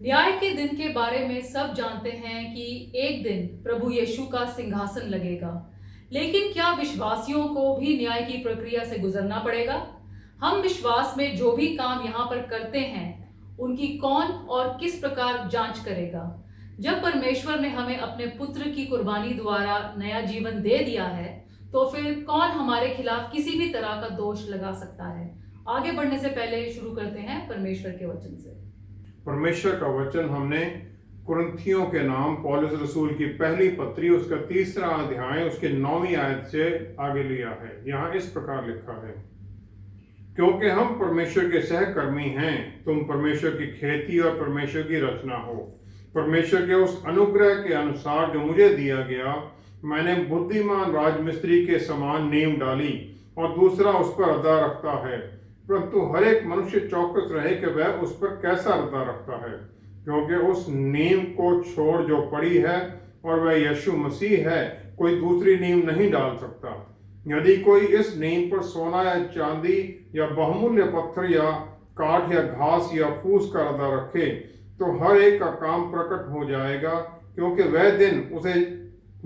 न्याय के दिन के बारे में सब जानते हैं कि एक दिन प्रभु यीशु का सिंहासन लगेगा। लेकिन क्या विश्वासियों को भी न्याय की प्रक्रिया से गुजरना पड़ेगा? हम विश्वास में जो भी काम यहाँ पर करते हैं, उनकी कौन और किस प्रकार जांच करेगा? जब परमेश्वर ने हमें अपने पुत्र की कुर्बानी द्वारा नया जीवन दे दिया है, तो फिर कौन हमारे खिलाफ किसी भी तरह का दोष लगा सकता है? आगे बढ़ने से पहले शुरू करते हैं परमेश्वर के वचन से। परमेश्वर का वचन हमने कुरिन्थियों के नाम पौलुस रसूल की पहली पत्री उसका 3रा अध्याय उसके 9वीं आयत से आगे लिया है। यहाँ इस प्रकार लिखा है, क्योंकि हम परमेश्वर के सहकर्मी हैं, तुम परमेश्वर की खेती और परमेश्वर की रचना हो। परमेश्वर के उस अनुग्रह के अनुसार जो मुझे दिया गया, मैंने बुद्धिमान राजमिस्त्री के समान नींव डाली और दूसरा उस पर अदा रखता है। परंतु हर एक मनुष्य चौकस रहे कि वह उस पर कैसा अदा रखता है, क्योंकि उस नींव को छोड़ जो पड़ी है और वह यीशु मसीह है, कोई दूसरी नींव नहीं डाल सकता। यदि कोई इस नींव पर सोना या चांदी या बहुमूल्य पत्थर या काठ या घास या फूस का अदा रखे, तो हर एक का काम प्रकट हो जाएगा, क्योंकि वह दिन उसे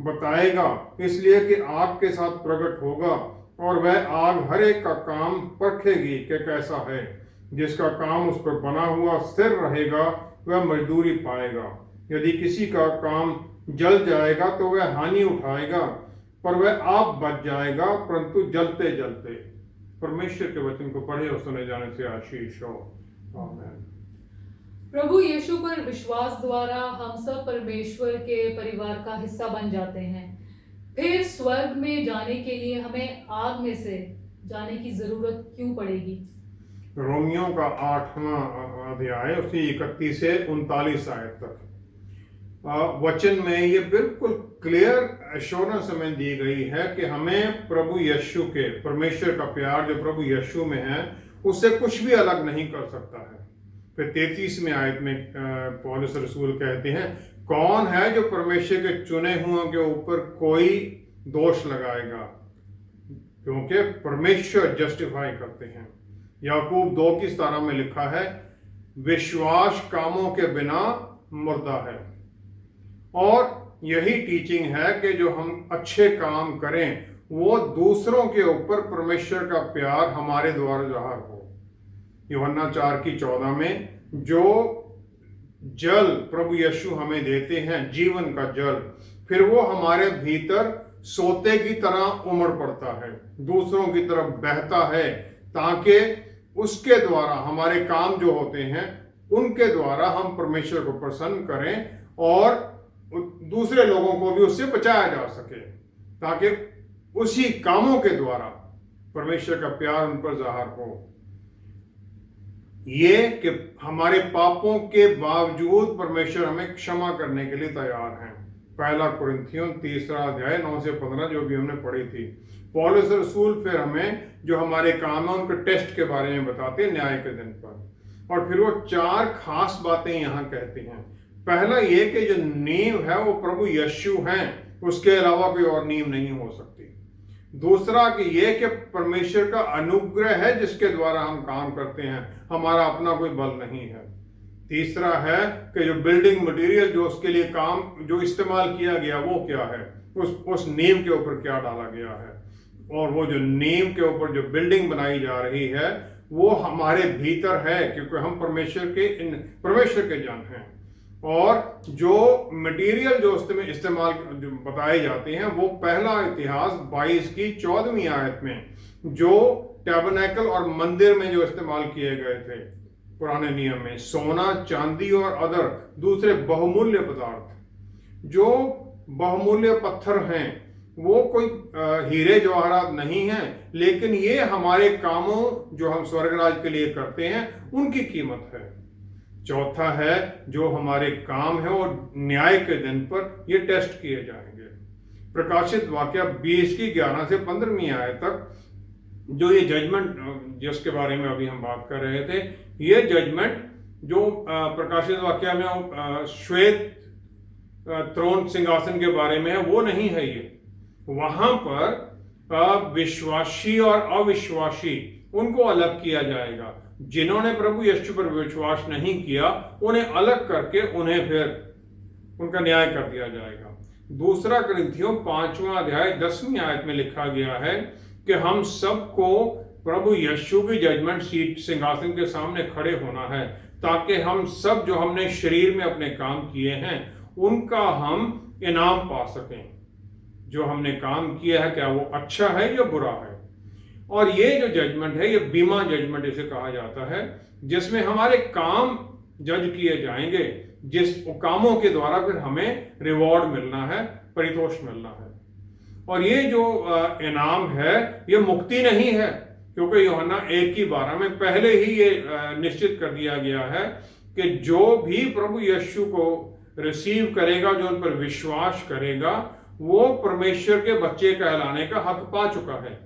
बताएगा, इसलिए कि आग के साथ प्रकट होगा और वह आग हर एक का काम परखेगी कि कैसा है। जिसका काम उस पर बना हुआ स्थिर रहेगा, वह मजदूरी पाएगा। यदि किसी का काम जल जाएगा तो वह हानि उठाएगा, पर वह आप बच जाएगा, परंतु जलते जलते। परमेश्वर के वचन को पढ़े और सुने जाने से आशीष हो। आमीन। प्रभु यीशु पर विश्वास द्वारा हम सब परमेश्वर के परिवार का हिस्सा बन जाते हैं। फिर स्वर्ग में जाने के लिए हमें आग में से जाने की जरूरत क्यों पड़ेगी? रोमियों का 8वां अध्याय उसकी 31 से 39 आयत तक वचन में ये बिल्कुल क्लियर एश्योरेंस हमें दी गई है कि हमें प्रभु यीशु के, परमेश्वर का प्यार जो प्रभु यीशु में है, उससे कुछ भी अलग नहीं कर सकता है। फिर 33वें आयत में पौलुस रसूल कहते हैं, कौन है जो परमेश्वर के चुने हुओं के ऊपर कोई दोष लगाएगा, क्योंकि परमेश्वर जस्टिफाई करते हैं। याकूब 2:17 में लिखा है, विश्वास कामों के बिना मुर्दा है। और यही टीचिंग है कि जो हम अच्छे काम करें वो दूसरों के ऊपर परमेश्वर का प्यार हमारे द्वारा जाहिर हो। यूहन्ना 4:14 में जो जल प्रभु यीशु हमें देते हैं, जीवन का जल, फिर वो हमारे भीतर सोते की तरह उमड़ पड़ता है, दूसरों की तरफ बहता है, ताकि उसके द्वारा हमारे काम जो होते हैं उनके द्वारा हम परमेश्वर को प्रसन्न करें और दूसरे लोगों को भी उससे बचाया जा सके, ताकि उसी कामों के द्वारा परमेश्वर का प्यार उन पर जाहिर हो। ये कि हमारे पापों के बावजूद परमेश्वर हमें क्षमा करने के लिए तैयार हैं। पहला कुरिन्थियों 3रा अध्याय 9 से 15 जो भी हमने पढ़ी थी। पौलुस रसूल फिर हमें जो हमारे काम है उनके टेस्ट के बारे में बताते हैं न्याय के दिन पर, और फिर वो 4 खास बातें यहाँ कहते हैं। पहला ये कि जो नींव है वो प्रभु यीशु हैं, उसके अलावा कोई और नींव नहीं हो सकती। दूसरा कि ये कि परमेश्वर का अनुग्रह है जिसके द्वारा हम काम करते हैं, हमारा अपना कोई बल नहीं है। तीसरा है कि जो बिल्डिंग मटेरियल जो उसके लिए काम जो इस्तेमाल किया गया वो क्या है, उस नींव के ऊपर क्या डाला गया है, और वो जो नींव के ऊपर जो बिल्डिंग बनाई जा रही है वो हमारे भीतर है, क्योंकि हम परमेश्वर के जन हैं। और जो मटेरियल जो उसमें इस्तेमाल जो बताए जाते हैं वो पहला इतिहास 22 की 14वीं आयत में जो टैबरनेकल और मंदिर में जो इस्तेमाल किए गए थे पुराने नियम में, सोना, चांदी और अदर दूसरे बहुमूल्य पदार्थ, जो बहुमूल्य पत्थर हैं वो कोई हीरे जवाहरात नहीं हैं, लेकिन ये हमारे कामों जो हम स्वर्गराज के लिए करते हैं उनकी कीमत है। चौथा है जो हमारे काम है और न्याय के दिन पर ये टेस्ट किए जाएंगे। प्रकाशित वाक्य 20 की 11 से 15वीं आयत तक जो ये जजमेंट जिसके बारे में अभी हम बात कर रहे थे, ये जजमेंट जो प्रकाशित वाक्य में श्वेत त्रोन सिंहासन के बारे में है वो नहीं है। ये वहां पर विश्वासी और अविश्वासी उनको अलग किया जाएगा। जिन्होंने प्रभु यीशु पर विश्वास नहीं किया उन्हें अलग करके उन्हें फिर उनका न्याय कर दिया जाएगा। दूसरा कुरिन्थियों 5वां अध्याय 10वीं आयत में लिखा गया है कि हम सबको प्रभु यीशु की जजमेंट सीट सिंहासन के सामने खड़े होना है, ताकि हम सब जो हमने शरीर में अपने काम किए हैं उनका हम इनाम पा सकें। जो हमने काम किया है क्या वो अच्छा है या बुरा है। और ये जो जजमेंट है ये बीमा जजमेंट इसे कहा जाता है, जिसमें हमारे काम जज किए जाएंगे, जिस कामों के द्वारा फिर हमें रिवॉर्ड मिलना है, परितोष मिलना है। और ये जो इनाम है ये मुक्ति नहीं है, क्योंकि यूहन्ना 1:12 में पहले ही ये निश्चित कर दिया गया है कि जो भी प्रभु यीशु को रिसीव करेगा, जो उन पर विश्वास करेगा, वो परमेश्वर के बच्चे कहलाने का हक पा चुका है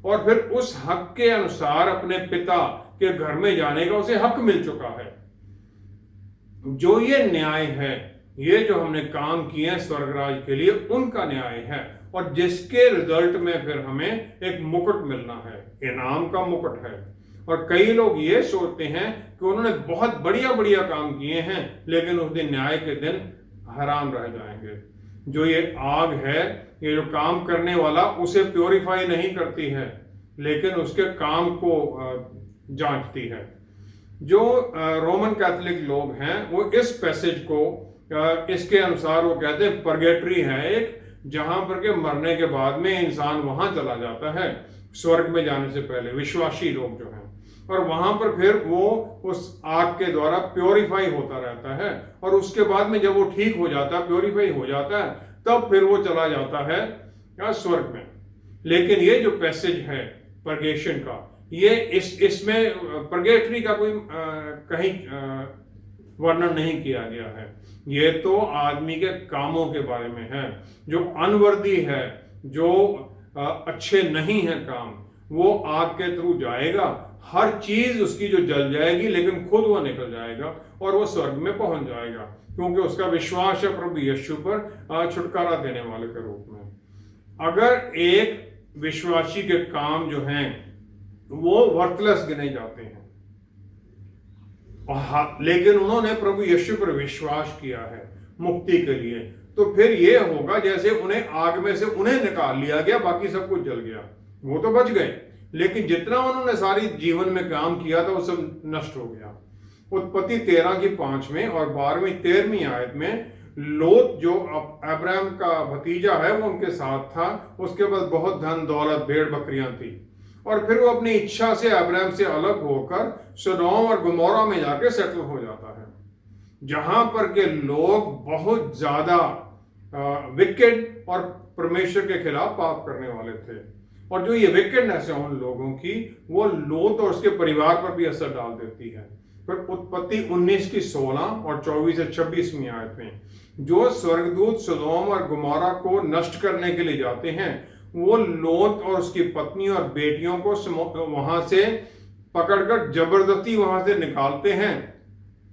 और फिर उस हक के अनुसार अपने पिता के घर में जाने का उसे हक मिल चुका है। जो ये न्याय है, ये जो हमने काम किए हैं स्वर्गराज के लिए, उनका न्याय है और जिसके रिजल्ट में फिर हमें एक मुकुट मिलना है, इनाम का मुकुट है। और कई लोग ये सोचते हैं कि उन्होंने बहुत बढ़िया बढ़िया काम किए हैं, लेकिन उस दिन न्याय के दिन हैरान रह जाएंगे। जो ये आग है, ये जो काम करने वाला उसे प्योरीफाई नहीं करती है, लेकिन उसके काम को जांचती है। जो रोमन कैथोलिक लोग हैं वो इस पैसेज को इसके अनुसार वो कहते हैं परगेटरी है एक, जहां पर के मरने के बाद में इंसान वहां चला जाता है स्वर्ग में जाने से पहले, विश्वासी लोग जो हैं, और वहां पर फिर वो उस आग के द्वारा प्योरीफाई होता रहता है और उसके बाद में जब वो ठीक हो जाता है, प्योरीफाई हो जाता है, तब फिर वो चला जाता है स्वर्ग में। लेकिन ये जो पैसेज है परगेशन का, ये इसमें परगेटरी का कोई कहीं वर्णन नहीं किया गया है। ये तो आदमी के कामों के बारे में है। जो अनवर्दी है, जो अच्छे नहीं है काम, वो आग के थ्रू जाएगा, हर चीज उसकी जो जल जाएगी, लेकिन खुद वो निकल जाएगा और वो स्वर्ग में पहुंच जाएगा, क्योंकि उसका विश्वास है प्रभु यीशु पर छुटकारा देने वाले के रूप में। अगर एक विश्वासी के काम जो हैं वो वर्थलेस गिने जाते हैं, लेकिन उन्होंने प्रभु यीशु पर विश्वास किया है मुक्ति के लिए, तो फिर ये होगा जैसे उन्हें आग में से उन्हें निकाल लिया गया, बाकी सब कुछ जल गया, वो तो बच गए, लेकिन जितना उन्होंने सारी जीवन में काम किया था वो सब नष्ट हो गया। उत्पत्ति 13:5 और 12-13 आयत में लोत जो अब्राहम का भतीजा है वो उनके साथ था, उसके बाद बहुत धन दौलत भेड़ बकरियां थी, और फिर वो अपनी इच्छा से अब्राहम से अलग होकर सदोम और गमोरा में जाके सेटल हो जाता है, जहां पर के लोग बहुत ज्यादा विकेड और परमेश्वर के खिलाफ पाप करने वाले थे। और जो ये विकेडनेस है उन लोगों की, वो लोत और उसके परिवार पर भी असर डाल देती है। फिर उत्पत्ति 19:16 और 24-26 आयत में जो स्वर्गदूत सदोम और गमोरा को नष्ट करने के लिए जाते हैं, वो लोत और उसकी पत्नी और बेटियों को वहां से पकड़कर जबरदस्ती वहां से निकालते हैं,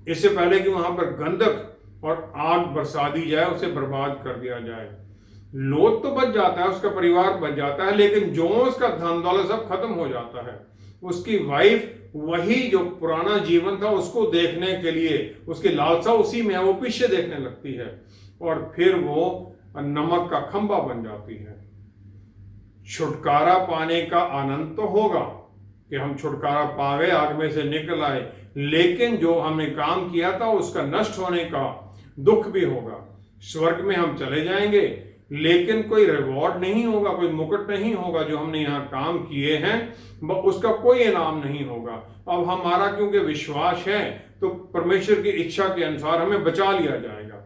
इससे पहले कि वहां पर गंधक और आग बरसा दी जाए, उसे बर्बाद कर दिया जाए। लोत तो बच जाता है, उसका परिवार बच जाता है, लेकिन जो उसका धन दौलत सब खत्म हो जाता है। उसकी वाइफ वही जो पुराना जीवन था उसको देखने के लिए, उसकी लालसा उसी में है, वो पीछे देखने लगती है और फिर वो नमक का खंबा बन जाती है। छुटकारा पाने का आनंद तो होगा कि हम छुटकारा पा गए, आग में से निकल आए, लेकिन जो हमने काम किया था उसका नष्ट होने का दुख भी होगा। स्वर्ग में हम चले जाएंगे, लेकिन कोई रिवॉर्ड नहीं होगा, कोई मुकुट नहीं होगा। जो हमने यहाँ काम किए हैं उसका कोई इनाम नहीं होगा। अब हमारा क्योंकि विश्वास है तो परमेश्वर की इच्छा के अनुसार हमें बचा लिया जाएगा,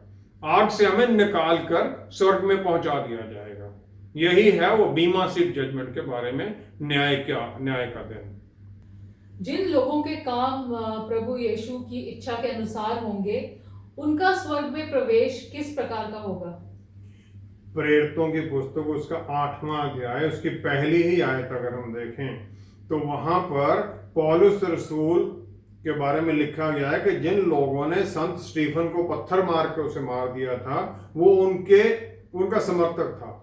आग से हमें निकाल कर स्वर्ग में पहुंचा दिया जाएगा। यही है वो बीमा सीट जजमेंट के बारे में न्याय का दिन। जिन लोगों के काम प्रभु यीशु की इच्छा के अनुसार होंगे, उनका स्वर्ग में प्रवेश किस प्रकार का होगा? प्रेरितों की पुस्तक उसका 8वां अध्याय उसकी पहली ही आयत अगर हम देखें तो वहां पर पौलुस रसूल के बारे में लिखा गया है कि जिन लोगों ने संत स्टीफन को पत्थर मार के उसे मार दिया था वो उनका समर्थक था।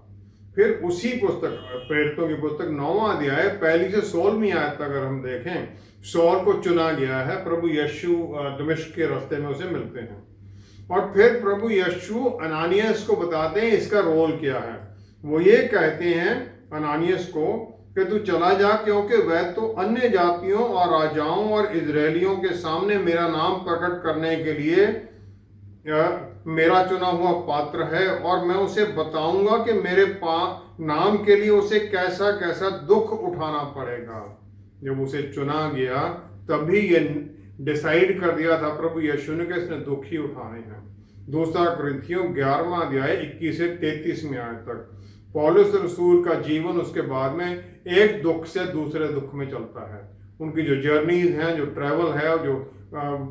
फिर उसी पुस्तक प्रेरितों की पुस्तक 9वां अध्याय 1 से 16वीं आयत तक अगर हम देखें, सौल को चुना गया है, प्रभु यीशु दमिश्क के रास्ते में उसे मिलते हैं और फिर प्रभु यीशु अनानियास को बताते हैं इसका रोल क्या है। वो ये कहते हैं अनानियास को कि तू चला जा, क्योंकि वह तो अन्य जातियों और राजाओं और इजरायलियों के सामने मेरा नाम प्रकट करने के लिए मेरा चुना हुआ पात्र है, और मैं उसे बताऊंगा कि मेरे नाम के लिए उसे कैसा कैसा दुख उठाना पड़ेगा। जब उसे चुना गया तभी ये डिसाइड कर दिया था प्रभु यीशु ने कि इसने दुख ही उठाने हैं। 2 कुरिन्थियों 11वां अध्याय 21 से 33वीं आयत तक पौलुस रसूल का जीवन उसके बाद में एक दुख से दूसरे दुख में चलता है। उनकी जो जर्नीज हैं, जो ट्रैवल है, जो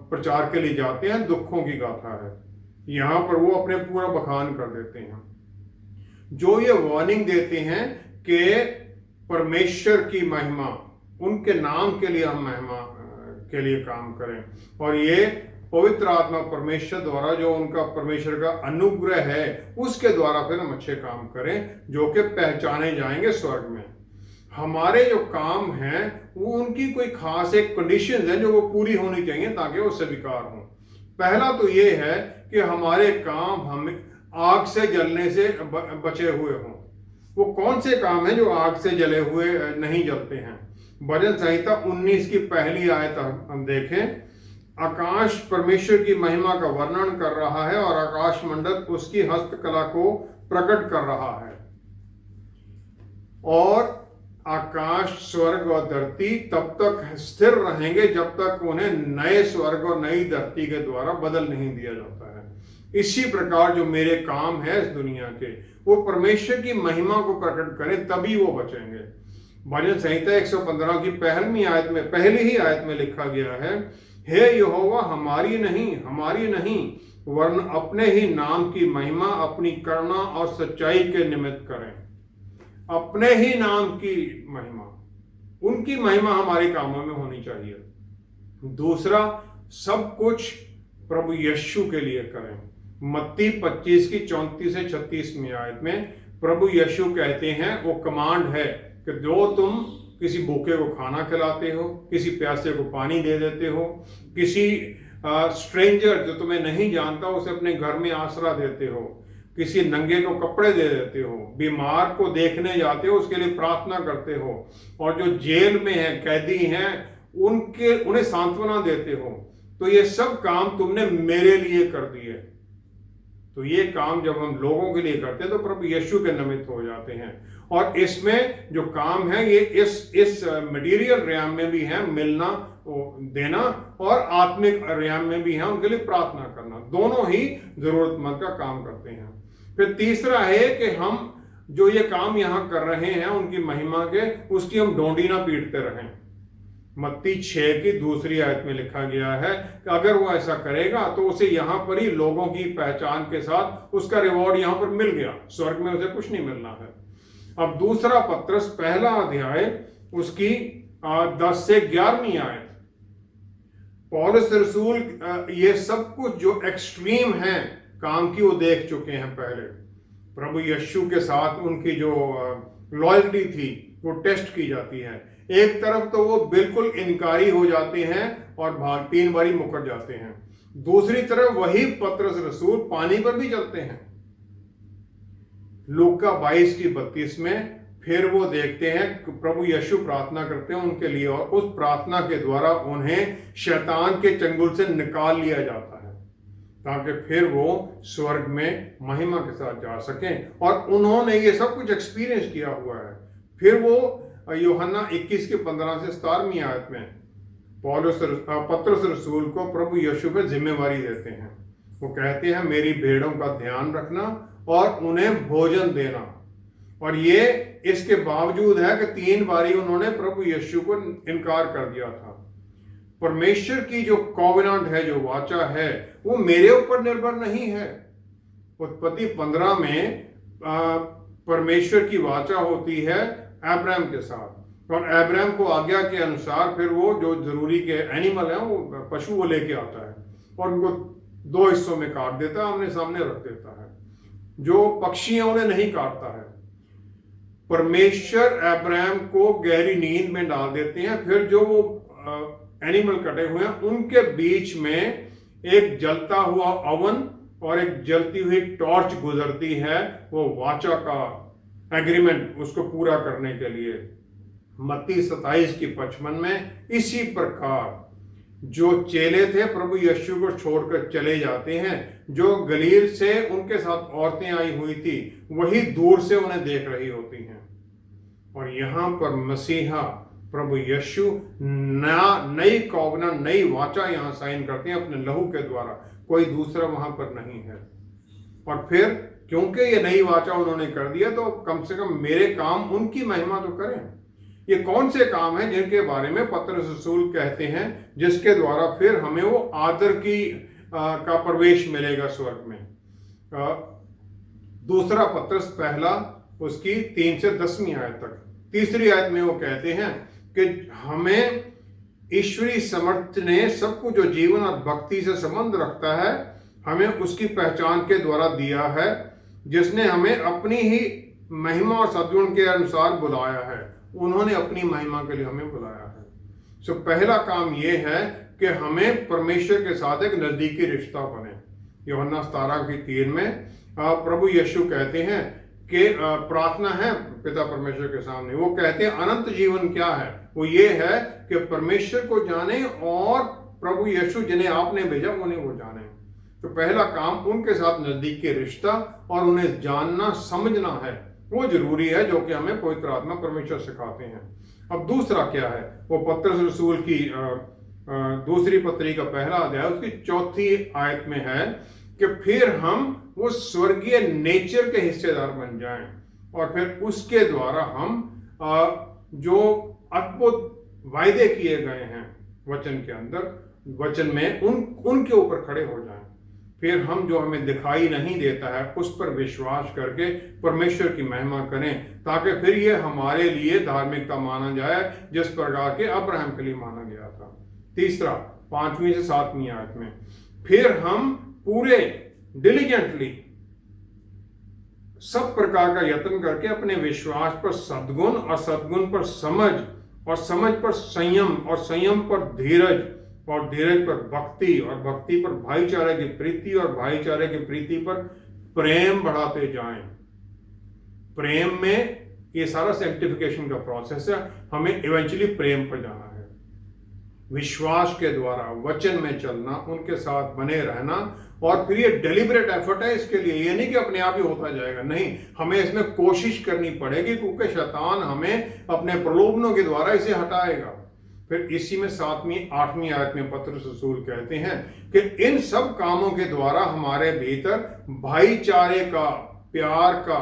प्रचार के लिए जाते हैं, दुखों की गाथा है। यहाँ पर वो अपने पूरा बखान कर देते हैं, जो ये वार्निंग देते हैं कि परमेश्वर की महिमा, उनके नाम के लिए हम महिमा के लिए काम करें, और ये पवित्र आत्मा परमेश्वर द्वारा जो उनका परमेश्वर का अनुग्रह है उसके द्वारा फिर हम अच्छे काम करें जो कि पहचाने जाएंगे स्वर्ग में। हमारे जो काम हैं वो उनकी कोई खास एक कंडीशन है जो वो पूरी होनी चाहिए ताकि वो स्वीकार हों। पहला तो ये है कि हमारे काम हमें आग से जलने से बचे हुए हों। वो कौन से काम हैं जो आग से जले हुए नहीं जलते हैं? भजन संहिता 19 की पहली आयत हम देखें। आकाश परमेश्वर की महिमा का वर्णन कर रहा है और आकाश मंडल उसकी हस्तकला को प्रकट कर रहा है, और आकाश, स्वर्ग और धरती तब तक स्थिर रहेंगे जब तक उन्हें नए स्वर्ग और नई धरती के द्वारा बदल नहीं दिया जाता है। इसी प्रकार जो मेरे काम है इस दुनिया के, वो परमेश्वर की महिमा को प्रकट करें, तभी वो बचेंगे। भजन संहिता 115 की पहली ही आयत में लिखा गया है, हे यहोवा हमारी नहीं वरन अपने ही नाम की महिमा अपनी करुणा और सच्चाई के निमित्त करें। अपने ही नाम की महिमा, उनकी महिमा हमारे कामों में होनी चाहिए। दूसरा, सब कुछ प्रभु यीशु के लिए करें। मत्ती 25 की 34 से 36वीं आयत में प्रभु यीशु कहते हैं, वो कमांड है कि जो तुम किसी भूखे को खाना खिलाते हो, किसी प्यासे को पानी दे देते हो, किसी स्ट्रेंजर जो तुम्हें नहीं जानता उसे अपने घर में आसरा देते हो, किसी नंगे को कपड़े दे देते हो, बीमार को देखने जाते हो, उसके लिए प्रार्थना करते हो, और जो जेल में है, कैदी हैं, उन्हें सांत्वना देते हो, तो ये सब काम तुमने मेरे लिए कर दिए। तो ये काम जब हम लोगों के लिए करते हैं तो प्रभु यीशु के निमित्त हो जाते हैं। और इसमें जो काम है ये इस मटेरियल रियाम में भी है, मिलना देना, और आत्मिक रियाम में भी है, उनके लिए प्रार्थना करना। दोनों ही जरूरतमंद का काम करते हैं। फिर तीसरा है कि हम जो ये काम यहाँ कर रहे हैं उनकी महिमा के, उसकी हम डोंडी ना पीटते रहें। मत्ती 6 की 2 आयत में लिखा गया है कि अगर वो ऐसा करेगा तो उसे यहाँ पर ही लोगों की पहचान के साथ उसका रिवॉर्ड यहाँ पर मिल गया, स्वर्ग में उसे कुछ नहीं मिलना है। अब दूसरा पत्रस पहला अध्याय उसकी 10 से 11वीं आयत, पौलुस रसूल ये सब कुछ जो एक्सट्रीम है काम की वो देख चुके हैं पहले। प्रभु यीशु के साथ उनकी जो लॉयल्टी थी वो टेस्ट की जाती है। एक तरफ तो वो बिल्कुल इनकारी हो जाते हैं और 3 बारी मुकर जाते हैं, दूसरी तरफ वही पत्रस रसूल पानी पर भी चलते हैं। लूका 22 की 32 में फिर वो देखते हैं प्रभु यीशु प्रार्थना करते हैं उनके लिए, और उस प्रार्थना के द्वारा उन्हें शैतान के चंगुल से निकाल लिया जाता है ताकि फिर वो स्वर्ग में महिमा के साथ जा सकें। और उन्होंने ये सब कुछ एक्सपीरियंस किया हुआ है। फिर वो यूहन्ना 21 के 15 से 17वीं आयत में पत्रस रसूल को प्रभु यीशु पे जिम्मेवारी देते हैं। वो कहते हैं मेरी भेड़ों का ध्यान रखना और उन्हें भोजन देना। और ये इसके बावजूद है कि 3 बारी उन्होंने प्रभु यीशु को इनकार कर दिया था। परमेश्वर की जो कॉवेनेंट है, जो वाचा है, वो मेरे ऊपर निर्भर नहीं है। उत्पत्ति 15 में परमेश्वर की वाचा होती है अब्राहम के साथ, और अब्राहम को आज्ञा के अनुसार फिर वो जो जरूरी के एनिमल हैं वो पशु वो लेके आता है और उनको 2 हिस्सों में काट देता है, आमने सामने रख देता है। जो पक्षी हैं उन्हें नहीं काटता है। परमेश्वर अब्राहम को गहरी नींद में डाल देते हैं। फिर जो वो एनिमल कटे हुए हैं उनके बीच में एक जलता हुआ अवन और एक जलती हुई टॉर्च गुजरती है, वो वाचा का एग्रीमेंट उसको पूरा करने के लिए। मत्ती 27:55 में इसी प्रकार जो चेले थे प्रभु यीशु को छोड़कर चले जाते हैं, जो गलील से उनके साथ औरतें आई हुई थी वही दूर से उन्हें देख रही होती हैं। और यहां पर मसीहा प्रभु यीशु नई कौगना, नई वाचा यहां साइन करते हैं अपने लहू के द्वारा, कोई दूसरा वहां पर नहीं है। और फिर क्योंकि ये नई वाचा उन्होंने कर दिया तो कम से कम मेरे काम उनकी महिमा तो करें। ये कौन से काम हैं जिनके बारे में पतरस रसूल कहते हैं, जिसके द्वारा फिर हमें वो आदर का प्रवेश मिलेगा स्वर्ग में। दूसरा पतरस पहला उसकी 3 से 10वीं आयत तक। तीसरी आयत में वो कहते हैं कि हमें ईश्वरीय समर्थ ने सब कुछ जो जीवन और भक्ति से संबंध रखता है हमें उसकी पहचान के द्वारा दिया है, जिसने हमें अपनी ही महिमा और सद्गुण के अनुसार बुलाया है। उन्होंने अपनी महिमा के लिए हमें बुलाया है। सो पहला काम यह है कि हमें परमेश्वर के साथ एक नजदीकी रिश्ता बने। यूहन्ना 17:3 में प्रभु यीशु कहते हैं कि प्रार्थना है पिता परमेश्वर के सामने, वो कहते हैं अनंत जीवन क्या है, वो ये है कि परमेश्वर को जाने और प्रभु यीशु जिन्हें आपने भेजा उन्हें वो जाने। तो पहला काम उनके साथ नजदीकी रिश्ता और उन्हें जानना समझना है, वो जरूरी है, जो कि हमें पवित्र आत्मा परमेश्वर सिखाते हैं। अब दूसरा क्या है, वो पतरस रसूल की दूसरी पत्री का पहला अध्याय उसकी 4थी आयत में है कि फिर हम वो स्वर्गीय नेचर के हिस्सेदार बन जाएं और फिर उसके द्वारा हम जो अद्भुत वायदे किए गए हैं वचन के अंदर, वचन में उनके ऊपर खड़े हो जाएं। फिर हम जो हमें दिखाई नहीं देता है उस पर विश्वास करके परमेश्वर की महिमा करें, ताकि फिर ये हमारे लिए धार्मिकता माना जाए जिस प्रकार के अब्राहम के लिए माना गया था। तीसरा 5वीं से 7वीं आयत में फिर हम पूरे डिलीजेंटली सब प्रकार का यत्न करके अपने विश्वास पर सद्गुण और सद्गुण पर समझ और समझ पर संयम और संयम पर धीरज और धीरज पर भक्ति और भक्ति पर भाईचारे की प्रीति और भाईचारे की प्रीति पर प्रेम बढ़ाते जाएं। प्रेम में ये सारा सैंक्टिफिकेशन का प्रोसेस है, हमें इवेंचुअली प्रेम पर जाना है। विश्वास के द्वारा वचन में चलना, उनके साथ बने रहना, और फिर ये डेलिबरेट एफर्ट है इसके लिए, ये नहीं कि अपने आप ही होता जाएगा, नहीं, हमें इसमें कोशिश करनी पड़ेगी क्योंकि शैतान हमें अपने प्रलोभनों के द्वारा इसे हटाएगा। फिर इसी में 7वीं 8वीं आयत में पतरस रसूल कहते हैं कि इन सब कामों के द्वारा हमारे भीतर भाईचारे का, प्यार का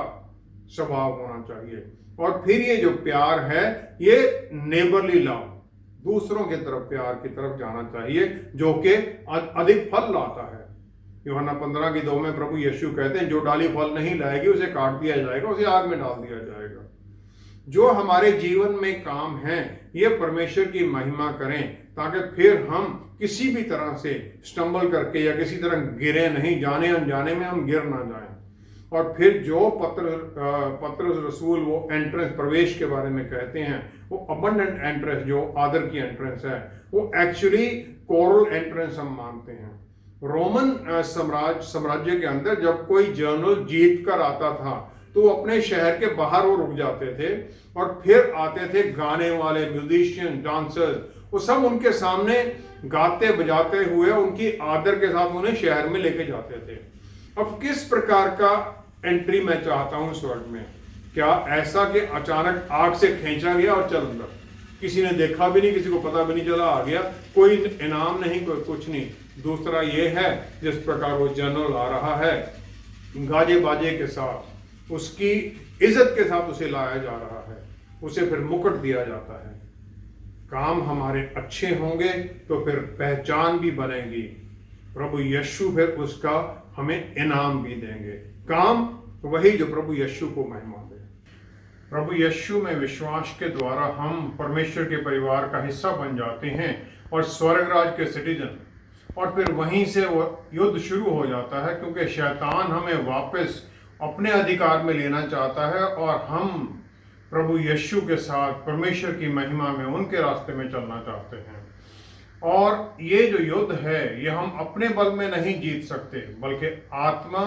स्वभाव होना चाहिए। और फिर ये जो प्यार है ये नेबरली लव, दूसरों की तरफ प्यार की तरफ जाना चाहिए, जो कि अधिक फल लाता है। यूहन्ना 15:2 में प्रभु यीशु कहते हैं जो डाली फल नहीं लाएगी उसे काट दिया जाएगा, उसे आग में डाल दिया जाएगा। जो हमारे जीवन में काम है ये परमेश्वर की महिमा करें, ताकि फिर हम किसी भी तरह से स्टम्बल करके या किसी तरह गिरे नहीं, जाने अनजाने में हम गिर ना जाएं। और फिर जो पतरस रसूल वो एंट्रेंस, प्रवेश के बारे में कहते हैं, वो अबंडेंट एंट्रेंस, जो आदर की एंट्रेंस है, वो एक्चुअली कोरल एंट्रेंस हम मानते हैं। रोमन साम्राज्य के अंदर जब कोई जनरल जीत कर आता था तो अपने शहर के बाहर वो रुक जाते थे और फिर आते थे गाने वाले, म्यूजिशियन, डांसर्स, वो सब उनके सामने गाते बजाते हुए उनकी आदर के साथ उन्हें शहर में लेके जाते थे। अब किस प्रकार का एंट्री मैं चाहता हूं स्वर्ग में? क्या ऐसा कि अचानक आग से खींचा गया और चल अंदर, किसी ने देखा भी नहीं, किसी को पता भी नहीं चला, आ गया, कोई इनाम नहीं, कोई कुछ नहीं। दूसरा ये है जिस प्रकार वो जनरल आ रहा है गाजे बाजे के साथ, उसकी इज्जत के साथ उसे लाया जा रहा है, उसे फिर मुकुट दिया जाता है। काम हमारे अच्छे होंगे तो फिर पहचान भी बनेगी, प्रभु यीशु फिर उसका हमें इनाम भी देंगे। काम वही जो प्रभु यीशु को महिमा दे। प्रभु यीशु में विश्वास के द्वारा हम परमेश्वर के परिवार का हिस्सा बन जाते हैं और स्वर्ग राज के सिटीजन, और फिर वहीं से वो युद्ध शुरू हो जाता है, क्योंकि शैतान हमें वापस अपने अधिकार में लेना चाहता है और हम प्रभु यीशु के साथ परमेश्वर की महिमा में उनके रास्ते में चलना चाहते हैं। और ये जो युद्ध है ये हम अपने बल में नहीं जीत सकते, बल्कि आत्मा,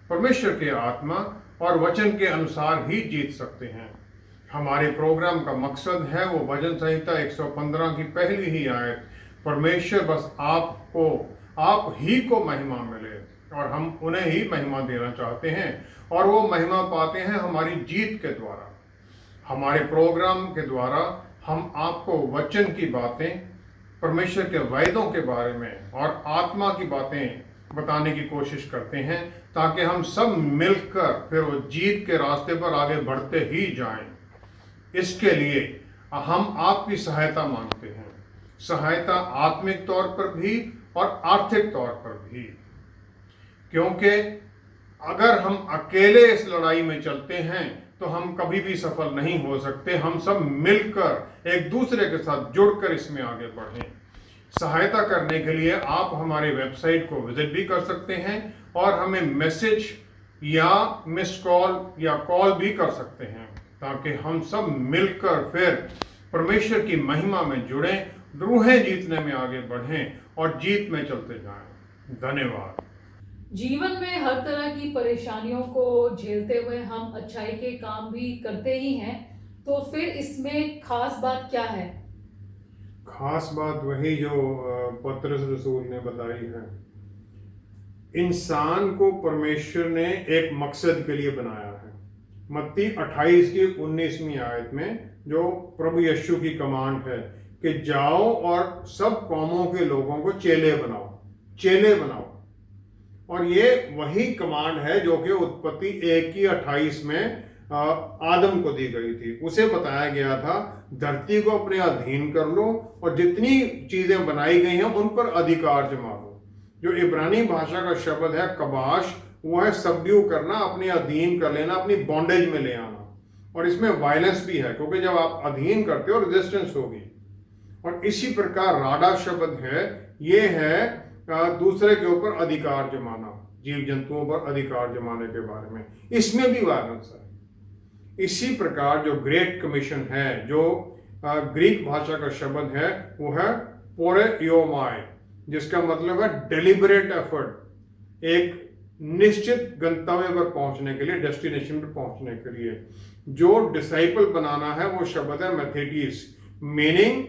परमेश्वर के आत्मा और वचन के अनुसार ही जीत सकते हैं। हमारे प्रोग्राम का मकसद है वो भजन संहिता 115 की पहली ही आयत, परमेश्वर बस आपको, आप ही को महिमा मिले, और हम उन्हें ही महिमा देना चाहते हैं, और वो महिमा पाते हैं हमारी जीत के द्वारा। हमारे प्रोग्राम के द्वारा हम आपको वचन की बातें, परमेश्वर के वायदों के बारे में और आत्मा की बातें बताने की कोशिश करते हैं, ताकि हम सब मिलकर फिर वो जीत के रास्ते पर आगे बढ़ते ही जाएं। इसके लिए हम आपकी सहायता मांगते हैं, सहायता आत्मिक तौर पर भी और आर्थिक तौर पर भी, क्योंकि अगर हम अकेले इस लड़ाई में चलते हैं तो हम कभी भी सफल नहीं हो सकते। हम सब मिलकर एक दूसरे के साथ जुड़कर इसमें आगे बढ़ें। सहायता करने के लिए आप हमारे वेबसाइट को विजिट भी कर सकते हैं और हमें मैसेज या मिस कॉल या कॉल भी कर सकते हैं, ताकि हम सब मिलकर फिर परमेश्वर की महिमा में जुड़ें, रूहें जीतने में आगे बढ़ें और जीत में चलते जाएं। धन्यवाद। जीवन में हर तरह की परेशानियों को झेलते हुए हम अच्छाई के काम भी करते ही हैं, तो फिर इसमें खास बात क्या है? खास बात वही जो पतरस रसूल ने बताई है। इंसान को परमेश्वर ने एक मकसद के लिए बनाया है। मत्ती 28 की 19वीं आयत में जो प्रभु यीशु की कमांड है कि जाओ और सब कौमों के लोगों को चेले बनाओ, चेले बनाओ। और ये वही कमांड है जो कि उत्पत्ति 1 की 28 में आदम को दी गई थी। उसे बताया गया था धरती को अपने अधीन कर लो और जितनी चीजें बनाई गई हैं उन पर अधिकार जमा लो। जो इब्रानी भाषा का शब्द है कबाश, वो है सबड्यू करना, अपने अधीन कर लेना, अपनी बॉन्डेज में ले आना। और इसमें वायलेंस भी है, क्योंकि जब आप अधीन करते हो रेजिस्टेंस होगी। और इसी प्रकार राडा शब्द है, ये है दूसरे के ऊपर अधिकार जमाना, जीव जंतुओं पर अधिकार जमाने के बारे में। इसमें भी वायलेंस है। इसी प्रकार जो ग्रेट कमीशन है, जो ग्रीक भाषा का शब्द है, वो है पोरेयोमाई, जिसका मतलब है डेलिबरेट एफर्ट, एक निश्चित गंतव्य पर पहुंचने के लिए, डेस्टिनेशन पर पहुंचने के लिए। जो डिसाइपल बनाना है वो शब्द है मैथेटिस, मीनिंग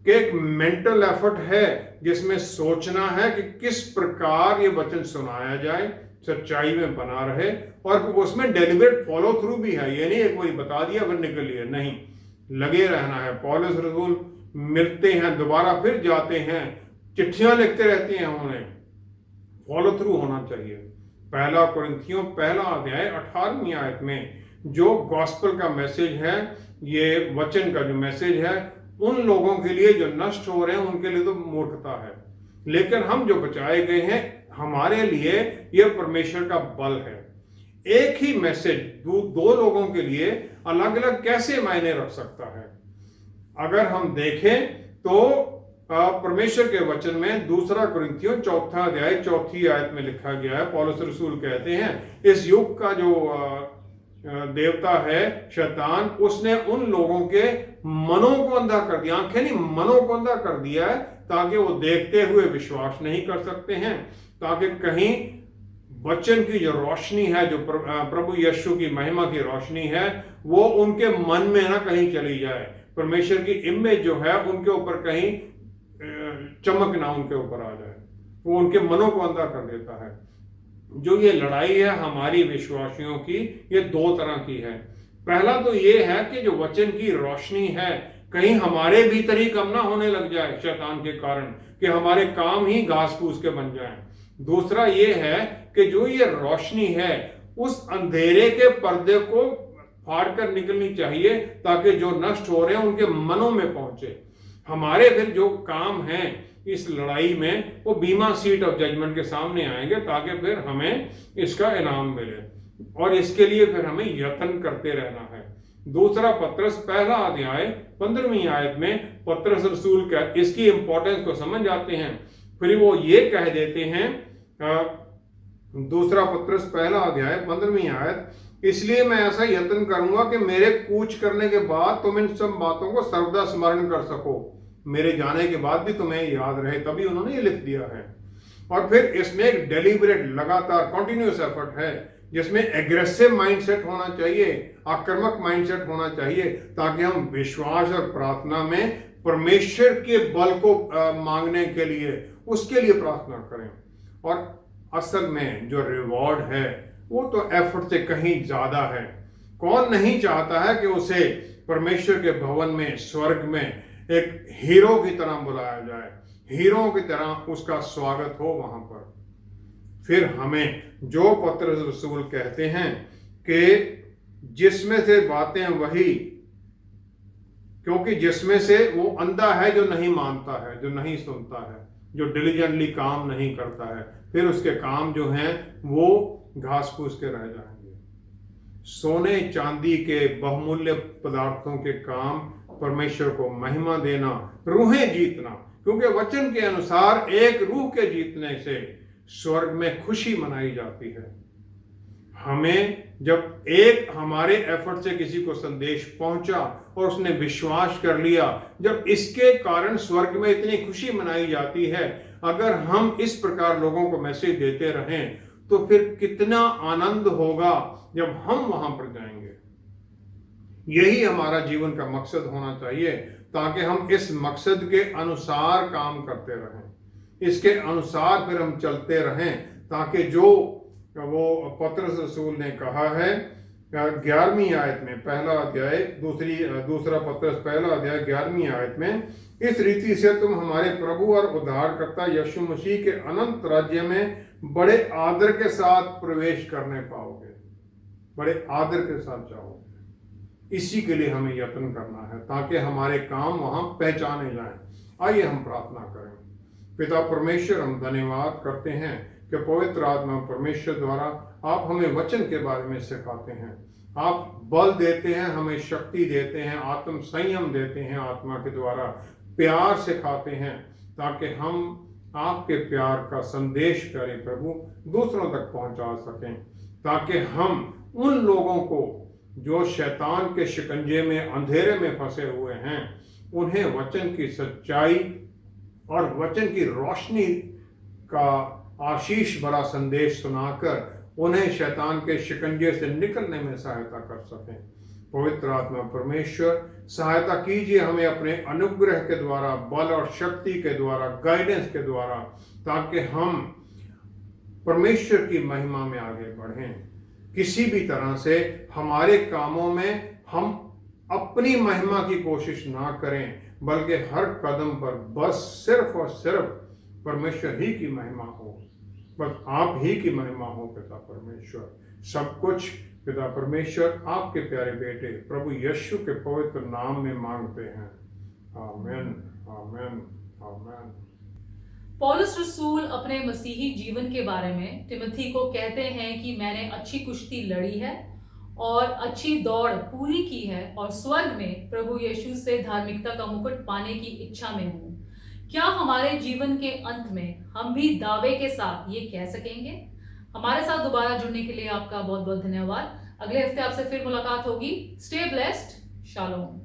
कि एक मेंटल एफर्ट है जिसमें सोचना है कि किस प्रकार ये वचन सुनाया जाए, सच्चाई में बना रहे, और उसमें डेलिबरेट फॉलो थ्रू भी है। ये नहीं एक बार बता दिया फिर निकल लिया, नहीं, लगे रहना है। पौलुस रसूल मिलते हैं, दोबारा फिर जाते हैं, चिट्ठियां लिखते रहते हैं, उन्हें फॉलो थ्रू होना चाहिए। पहला कुरिन्थियों पहला अध्याय 18वीं आयत में जो गॉस्पेल का मैसेज है, ये वचन का जो मैसेज है, उन लोगों के लिए जो नष्ट हो रहे हैं उनके लिए तो मूर्खता है, लेकिन हम जो बचाए गए हैं हमारे लिए यह परमेश्वर का बल है। एक ही मैसेज दो लोगों के लिए अलग अलग कैसे मायने रख सकता है? अगर हम देखें तो परमेश्वर के वचन में 2 कुरिन्थियों 4 अध्याय 4 आयत में लिखा गया है, पौलुस रसूल कहते हैं इस युग का जो देवता है शैतान, उसने उन लोगों के मनों को अंधा कर दिया, आंखें नहीं मनों को अंधा कर दिया है, ताकि वो देखते हुए विश्वास नहीं कर सकते हैं, ताकि कहीं वचन की जो रोशनी है, जो प्रभु यीशु की महिमा की रोशनी है, वो उनके मन में ना कहीं चली जाए, परमेश्वर की इमेज जो है उनके ऊपर कहीं चमक ना उनके ऊपर आ जाए, वो उनके मनों को अंधा कर देता है। जो ये लड़ाई है हमारी विश्वासियों की, ये 2 तरह की है। पहला तो ये है कि जो वचन की रोशनी है कहीं हमारे भीतर ही कम ना होने लग जाए शैतान के कारण, कि हमारे काम ही घास फूस के बन जाएं। दूसरा ये है कि जो ये रोशनी है उस अंधेरे के पर्दे को फाड़ कर निकलनी चाहिए, ताकि जो नष्ट हो रहे हैं उनके मनों में पहुंचे। हमारे फिर जो काम हैं इस लड़ाई में वो बीमा सीट ऑफ जजमेंट के सामने आएंगे, ताकि फिर हमें इसका इनाम मिले, और इसके लिए फिर हमें यत्न करते रहना है। 2 पत्रस पहला अध्याय 15वीं आयत में पत्रस रसूल का इसकी इंपॉर्टेंस को समझ जाते हैं। फिर वो ये कह देते हैं, 2 पत्रस पहला अध्याय 15वीं आयत इसलिए मैं ऐसा यत्न करूंगा कि मेरे कूच करने के बाद तुम इन सब बातों को सर्वदा स्मरण कर सको, मेरे जाने के बाद भी तुम्हें याद रहे। तभी उन्होंने ये लिख दिया है। और फिर इसमें एक डेलिबरेट, लगातार, कॉन्टिन्यूस एफर्ट है, जिसमें एग्रेसिव माइंडसेट होना चाहिए, आक्रामक माइंडसेट होना चाहिए, ताकि हम विश्वास और प्रार्थना में परमेश्वर के बल को मांगने के लिए, उसके लिए प्रार्थना करें। और असल में जो रिवॉर्ड है वो तो एफर्ट से कहीं ज्यादा है। कौन नहीं चाहता है कि उसे परमेश्वर के भवन में, स्वर्ग में एक हीरो की तरह बुलाया जाए, हीरो की तरह उसका स्वागत हो वहां पर। फिर हमें जो पतरस रसूल कहते हैं कि जिसमें से बातें वही, क्योंकि जिसमें से वो अंधा है जो नहीं मानता है, जो नहीं सुनता है, जो डिलीजेंटली काम नहीं करता है, फिर उसके काम जो हैं वो घास फूस के रह जाएंगे। सोने चांदी के बहुमूल्य पदार्थों के काम परमेश्वर को महिमा देना, रूहें जीतना, क्योंकि वचन के अनुसार एक रूह के जीतने से स्वर्ग में खुशी मनाई जाती है। हमें जब एक हमारे एफर्ट से किसी को संदेश पहुंचा और उसने विश्वास कर लिया, जब इसके कारण स्वर्ग में इतनी खुशी मनाई जाती है, अगर हम इस प्रकार लोगों को मैसेज देते रहें तो फिर कितना आनंद होगा जब हम वहां पर जाएंगे। यही हमारा जीवन का मकसद होना चाहिए, ताकि हम इस मकसद के अनुसार काम करते रहें, इसके अनुसार फिर हम चलते रहें, ताकि जो वो पतरस रसूल ने कहा है 11वीं आयत में, पहला अध्याय, दूसरा पतरस पहला अध्याय 11वीं आयत में, इस रीति से तुम हमारे प्रभु और उद्धारकर्ता यीशु मसीह के अनंत राज्य में बड़े आदर के साथ प्रवेश करने पाओगे, बड़े आदर के साथ जाओगे। इसी के लिए हमें यत्न करना है, ताकि हमारे काम वहां पहचाने जाएं। आइए हम प्रार्थना करें। पिता परमेश्वर, हम धन्यवाद करते हैं कि पवित्र आत्मा परमेश्वर द्वारा आप हमें वचन के बारे में सिखाते हैं, आप बल देते हैं, हमें शक्ति देते हैं, आत्म संयम देते हैं, आत्मा के द्वारा प्यार सिखाते हैं, ताकि हम आपके प्यार का संदेश करें प्रभु, दूसरों तक पहुंचा सकें, ताकि हम उन लोगों को जो शैतान के शिकंजे में, अंधेरे में फंसे हुए हैं, उन्हें वचन की सच्चाई और वचन की रोशनी का आशीष भरा संदेश सुनाकर उन्हें शैतान के शिकंजे से निकलने में सहायता कर सकें। पवित्र आत्मा परमेश्वर, सहायता कीजिए हमें अपने अनुग्रह के द्वारा, बल और शक्ति के द्वारा, गाइडेंस के द्वारा, ताकि हम परमेश्वर की महिमा में आगे बढ़ें। किसी भी तरह से हमारे कामों में हम अपनी महिमा की कोशिश ना करें, बल्कि हर कदम पर बस सिर्फ और सिर्फ परमेश्वर ही की महिमा हो, बस आप ही की महिमा हो। पिता परमेश्वर, सब कुछ पिता परमेश्वर आपके प्यारे बेटे प्रभु यीशु के पवित्र नाम में मांगते हैं। आमीन, आमीन, आमीन। पौलुस रसूल अपने मसीही जीवन के बारे में तिमोथी को कहते हैं कि मैंने अच्छी कुश्ती लड़ी है और अच्छी दौड़ पूरी की है और स्वर्ग में प्रभु यीशु से धार्मिकता का मुकुट पाने की इच्छा में हूँ। क्या हमारे जीवन के अंत में हम भी दावे के साथ ये कह सकेंगे? हमारे साथ दोबारा जुड़ने के लिए आपका बहुत बहुत धन्यवाद। अगले हफ्ते आपसे फिर मुलाकात होगी। Stay blessed. शालोम।